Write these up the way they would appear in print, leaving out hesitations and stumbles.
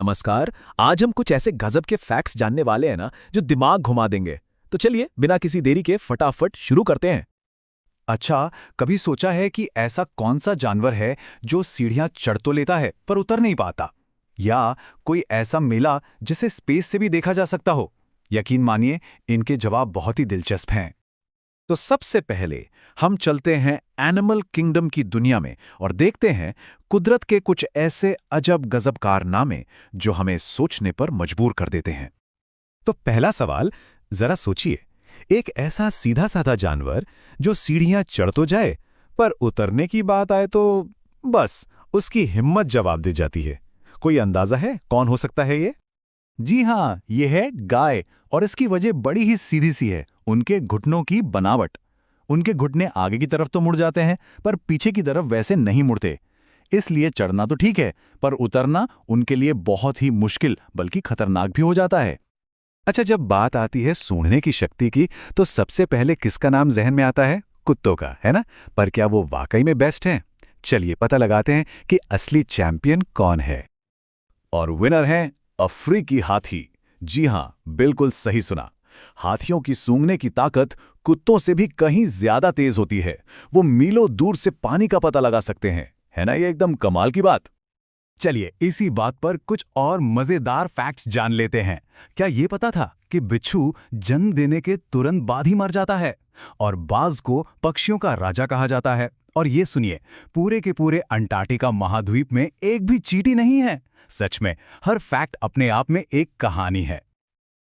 नमस्कार। आज हम कुछ ऐसे गजब के फैक्ट्स जानने वाले हैं ना जो दिमाग घुमा देंगे। तो चलिए बिना किसी देरी के फटाफट शुरू करते हैं। अच्छा, कभी सोचा है कि ऐसा कौन सा जानवर है जो सीढ़ियां चढ़ तो लेता है पर उतर नहीं पाता? या कोई ऐसा मेला जिसे स्पेस से भी देखा जा सकता हो? यकीन मानिए, इनके जवाब बहुत ही दिलचस्प हैं। तो सबसे पहले हम चलते हैं एनिमल किंगडम की दुनिया में और देखते हैं कुदरत के कुछ ऐसे अजब गजब कारनामे जो हमें सोचने पर मजबूर कर देते हैं। तो पहला सवाल, जरा सोचिए, एक ऐसा सीधा साधा जानवर जो सीढ़ियां चढ़ तो जाए पर उतरने की बात आए तो बस उसकी हिम्मत जवाब दे जाती है। कोई अंदाजा है कौन हो सकता है ये? जी हाँ, ये है गाय। और इसकी वजह बड़ी ही सीधी सी है, उनके घुटनों की बनावट। उनके घुटने आगे की तरफ तो मुड़ जाते हैं पर पीछे की तरफ वैसे नहीं मुड़ते। इसलिए चढ़ना तो ठीक है पर उतरना उनके लिए बहुत ही मुश्किल बल्कि खतरनाक भी हो जाता है। अच्छा, जब बात आती है सूंघने की शक्ति की तो सबसे पहले किसका नाम जहन में आता है? कुत्तों का, है ना? पर क्या वो वाकई में बेस्ट हैं? चलिए पता लगाते हैं कि असली चैंपियन कौन है। और विनर है अफ्रीकी हाथी। जी हां, बिल्कुल सही सुना। हाथियों की सूंघने की ताकत कुत्तों से भी कहीं ज्यादा तेज होती है। वो मीलों दूर से पानी का पता लगा सकते हैं, है ना? ये एकदम कमाल की बात। चलिए इसी बात पर कुछ और मजेदार फैक्ट्स जान लेते हैं। क्या ये पता था कि बिच्छू जन्म देने के तुरंत बाद ही मर जाता है? और बाज को पक्षियों का राजा कहा जाता है। और ये सुनिए, पूरे के पूरे अंटार्कटिका महाद्वीप में एक भी चींटी नहीं है। सच में, हर फैक्ट अपने आप में एक कहानी है।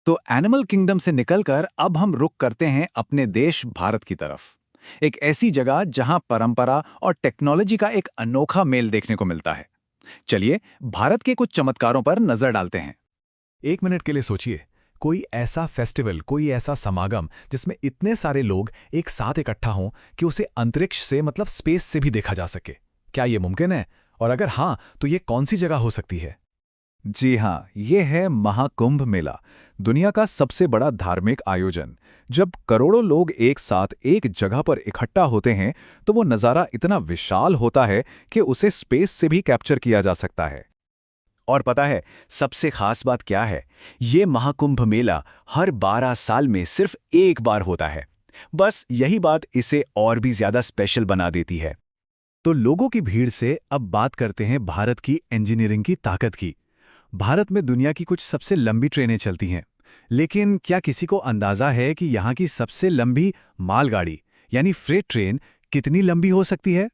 तो एनिमल किंगडम से निकलकर अब हम रुख करते हैं अपने देश भारत की तरफ। एक ऐसी जगह जहां परंपरा और टेक्नोलॉजी का एक अनोखा मेल देखने को मिलता है। चलिए भारत के कुछ चमत्कारों पर नजर डालते हैं। एक मिनट के लिए सोचिए, कोई ऐसा फेस्टिवल, कोई ऐसा समागम जिसमें इतने सारे लोग एक साथ इकट्ठा हों कि उसे अंतरिक्ष से मतलब स्पेस से भी देखा जा सके। क्या ये मुमकिन है? और अगर हाँ, तो ये कौन सी जगह हो सकती है? जी हाँ, ये है महाकुंभ मेला, दुनिया का सबसे बड़ा धार्मिक आयोजन। जब करोड़ों लोग एक साथ एक जगह पर इकट्ठा होते हैं तो वो नज़ारा इतना विशाल होता है कि उसे स्पेस से भी कैप्चर किया जा सकता है। और पता है सबसे खास बात क्या है? ये महाकुंभ मेला हर 12 साल में सिर्फ एक बार होता है। बस यही बात इसे और भी ज्यादा स्पेशल बना देती है। तो लोगों की भीड़ से अब बात करते हैं भारत की इंजीनियरिंग की ताकत की। भारत में दुनिया की कुछ सबसे लंबी ट्रेनें चलती हैं, लेकिन क्या किसी को अंदाजा है कि यहाँ की सबसे लंबी मालगाड़ी यानी फ्रेट ट्रेन कितनी लंबी हो सकती है?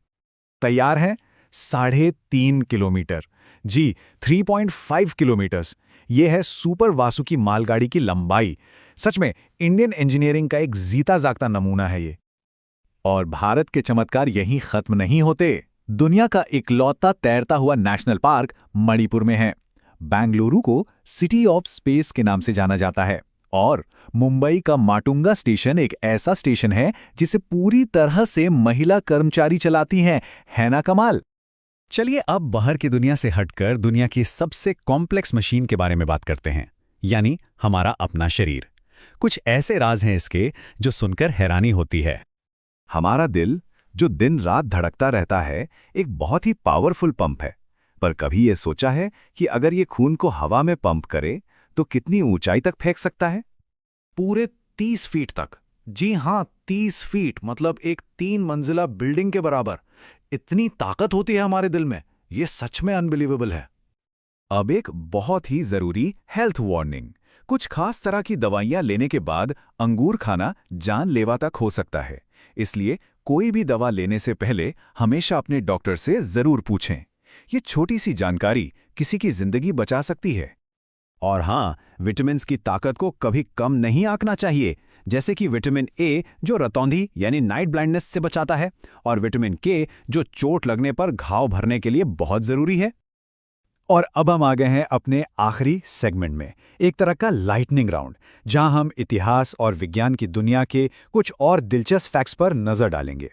तैयार हैं? 3.5 किलोमीटर। जी, 3.5 किलोमीटर्स। ये है सुपर वासुकी मालगाड़ी की लंबाई। सच में इंडियन इंजीनियरिंग का एक जीता जागता नमूना है ये। और भारत के चमत्कार यहीं खत्म नहीं होते। दुनिया का इकलौता तैरता हुआ नेशनल पार्क मणिपुर में है। बेंगलुरु को सिटी ऑफ स्पेस के नाम से जाना जाता है। और मुंबई का माटुंगा स्टेशन एक ऐसा स्टेशन है जिसे पूरी तरह से महिला कर्मचारी चलाती हैं। है ना कमाल? चलिए अब बाहर की दुनिया से हटकर दुनिया की सबसे कॉम्प्लेक्स मशीन के बारे में बात करते हैं, यानी हमारा अपना शरीर। कुछ ऐसे राज हैं इसके जो सुनकर हैरानी होती है। हमारा दिल, जो दिन रात धड़कता रहता है, एक बहुत ही पावरफुल पंप है। पर कभी ये सोचा है कि अगर ये खून को हवा में पंप करे तो कितनी ऊंचाई तक फेंक सकता है? पूरे 30 फीट तक। जी हाँ, 30 फीट, मतलब एक 3 मंजिला बिल्डिंग के बराबर। इतनी ताकत होती है हमारे दिल में, ये सच में अनबिलीवेबल है। अब एक बहुत ही जरूरी हेल्थ वार्निंग। कुछ खास तरह की दवाइयां लेने के बाद अंगूर खाना जानलेवा तक हो सकता है। इसलिए कोई भी दवा लेने से पहले हमेशा अपने डॉक्टर से जरूर पूछें। ये छोटी सी जानकारी किसी की जिंदगी बचा सकती है। और हाँ, विटामिन्स की ताकत को कभी कम नहीं आंकना चाहिए। जैसे कि विटामिन ए जो रतौंधी यानी नाइट ब्लाइंडनेस से बचाता है, और विटामिन के जो चोट लगने पर घाव भरने के लिए बहुत जरूरी है। और अब हम आ गए हैं अपने आखिरी सेगमेंट में, एक तरह का लाइटनिंग राउंड, जहां हम इतिहास और विज्ञान की दुनिया के कुछ और दिलचस्प फैक्ट्स पर नजर डालेंगे।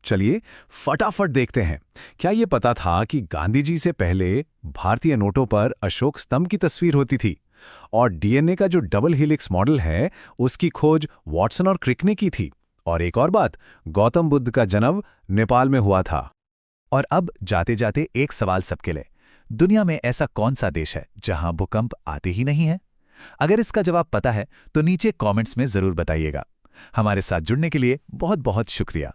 चलिए फटाफट देखते हैं। क्या ये पता था कि गांधी जी से पहले भारतीय नोटों पर अशोक स्तंभ की तस्वीर होती थी? और डीएनए का जो डबल हेलिक्स मॉडल है उसकी खोज वॉटसन और क्रिक ने की थी। और एक और बात, गौतम बुद्ध का जन्म नेपाल में हुआ था। और अब जाते जाते एक सवाल सबके लिए, दुनिया में ऐसा कौन सा देश है जहां भूकंप आते ही नहीं है? अगर इसका जवाब पता है तो नीचे कमेंट्स में जरूर बताइएगा। हमारे साथ जुड़ने के लिए बहुत बहुत शुक्रिया।